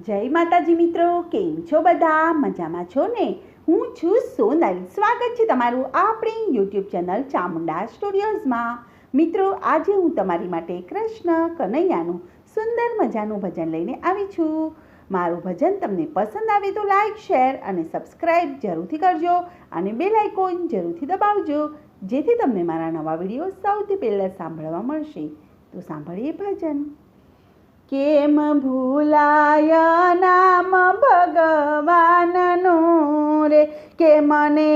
જય માતાજી મિત્રો, કેમ છો બધા? મજામાં છો ને? હું છું સોનલ. સ્વાગત છે તમારું આપણી યુટ્યુબ ચેનલ ચામુંડા સ્ટુડિયોઝમાં. મિત્રો, આજે હું તમારી માટે કૃષ્ણ કનૈયાનું સુંદર મજાનું ભજન લઈને આવી છું. મારું ભજન તમને પસંદ આવે તો લાઈક, શેર અને સબસ્ક્રાઈબ જરૂરથી કરજો અને બેલ આઇકોન જરૂરથી દબાવજો, જેથી તમને મારા નવા વિડીયો સૌથી પહેલાં સાંભળવા મળશે. તો સાંભળીએ ભજન. કેમ ભૂલાય નામ ભગવાનનું રે, કે મને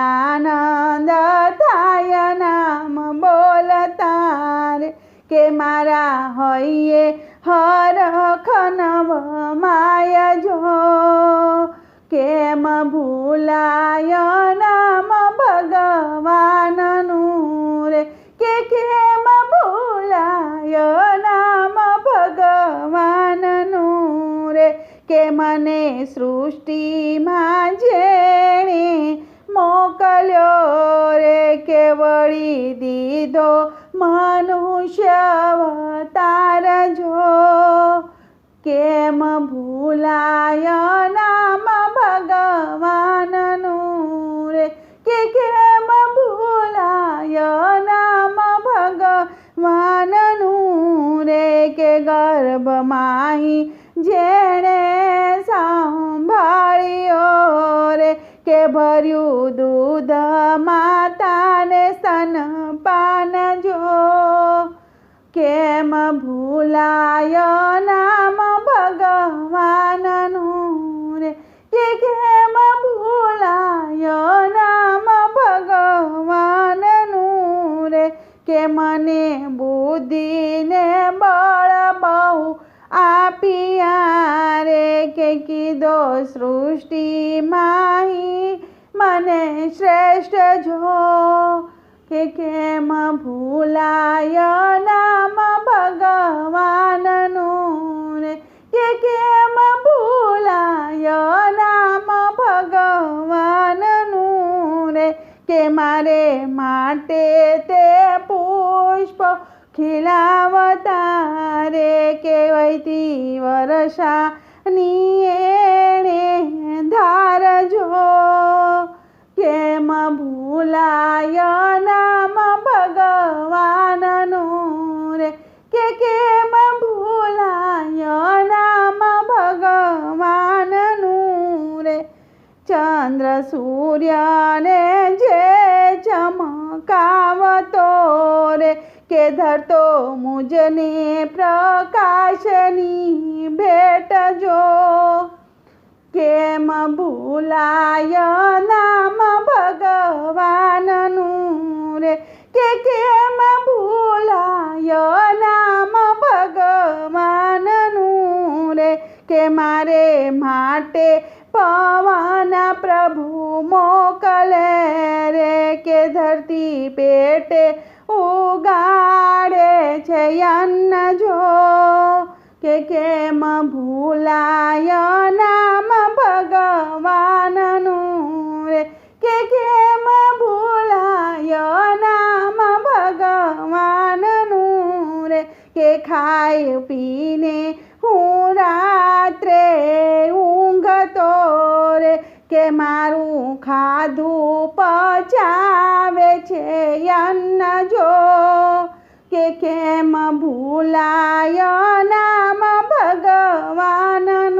આનંદ થાય નામ બોલતા રે, કે મારા હૈયે હરખ નવમાય જો. કેમ ભૂલાય નામ ભગવાનનું રે, કે કેમ ભૂલાય નામ ભગવાનનું રે, કે મને સૃષ્ટિમાં જેણે મોકલ્યો રે, કે વળી દીધો મનુષ્ય અવતાર જો. કેમ ભૂલાય નામ ભગવાનનું રે, કે કેમ ભૂલાય નામ ભગવાનનું રે, કે ગર્ભમાં જેણે સંભાળ્યો રે, કે ભર્યું દૂધ માતાને સ્તનપાન જો. કેમ ભૂલાય નામ ભગવાનનું રે, કે કેમ ભૂલાય નામ ભગવાનનું રે, કે મને બુદ્ધિને બળ બહુ આપ્યા રે, કે કીધો સૃષ્ટિમાં મને શ્રેષ્ઠ જો. કે કેમ ભૂલાય નામ ભગવાનનું રે, કે કેમ ભૂલાય નામ ભગવાનનું રે, કે મારે માટે તે પુષ્પ ખીલાવતા રે, કે વૈતી વર્ષાની એણે ધાર જો. કેમ ભૂલાય નામ ભગવાનનું રે, કે કેમ ભૂલાય નામ ભગવાનનું રે. ચંદ્ર સૂર્યને જે ચમકાવતો રે, કે ધરતો મુજને પ્રકાશની ભેટ જો. કેમ ભૂલાય નામ ભગવાનનું રે, કે કેમ ભૂલાય નામ ભગવાનનું રે, કે મારે માટે પવન પ્રભુ મોકલે રે, કે ધરતી પેટે ઉગાડે છે અન્ન જો. કે કેમ ભૂલાય નામ ભગવાનનું રે, કે કેમ ભૂલાય નામ ભગવાનનું રે, કે ખાઈ પીને હું રાત્રે ઊંઘતો રે, કે મારું ખાધું પચાવે છે અન્ન જો. કે કેમ ભૂલાય નામ ભગવાનનું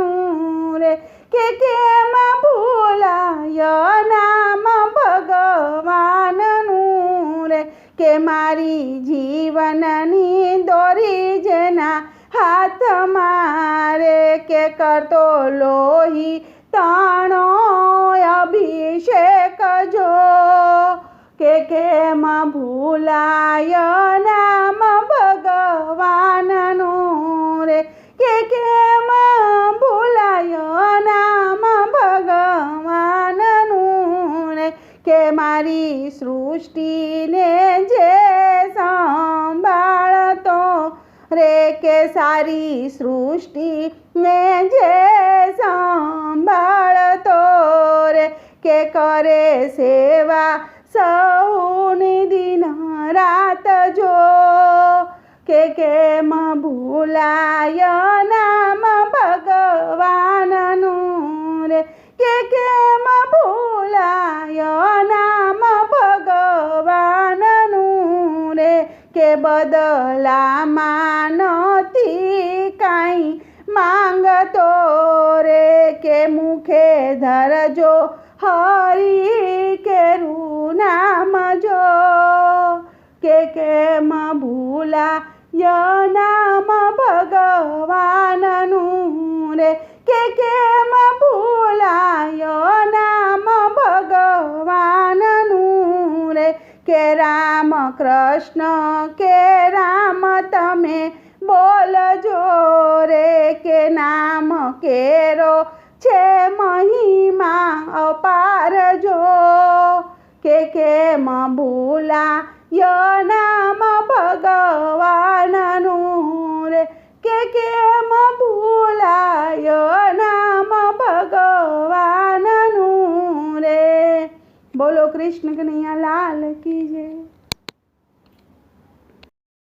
રે, કે કેમ ભૂલાય નામ ભગવાનનું રે, કે મારી જીવનની દોરી જેના હાથમાં રે, કે કરતો લોહી તાણો અભિષેક જો. કે કેમ ભૂલાય નામ ભગવાનનું રે, કે કેમ ભૂલાય નામ ભગવાનનું રે, કે મારી સૃષ્ટિને જે સંભાળતો રે, કે સારી સૃષ્ટિને જે સંભાળતો રે, કે કરે સેવા સૌની દિન રાત જો. કે કેમ ભૂલાય નામ ભગવાન કે બદલામાં નથી કાંઈ માંગતો રે, કે મુખે ધરજો હરી કેરું નામ જો, કે કેમ ભૂલાય નામ ભગવાનનું રે, કે કેમ ભૂલાય નામ ભગવાનનું રે, કે રામ કૃષ્ણ કે રામ તમે બોલજો રે, કે નામ કેરો છે મહિમા અપાર જો, કે કેમ ભૂલાય નામ ભગવાનનું રે, કે કેમ ભૂલાય નામ ભગવાનનું રે. બોલો કૃષ્ણ કનૈયા લાલ કી જય.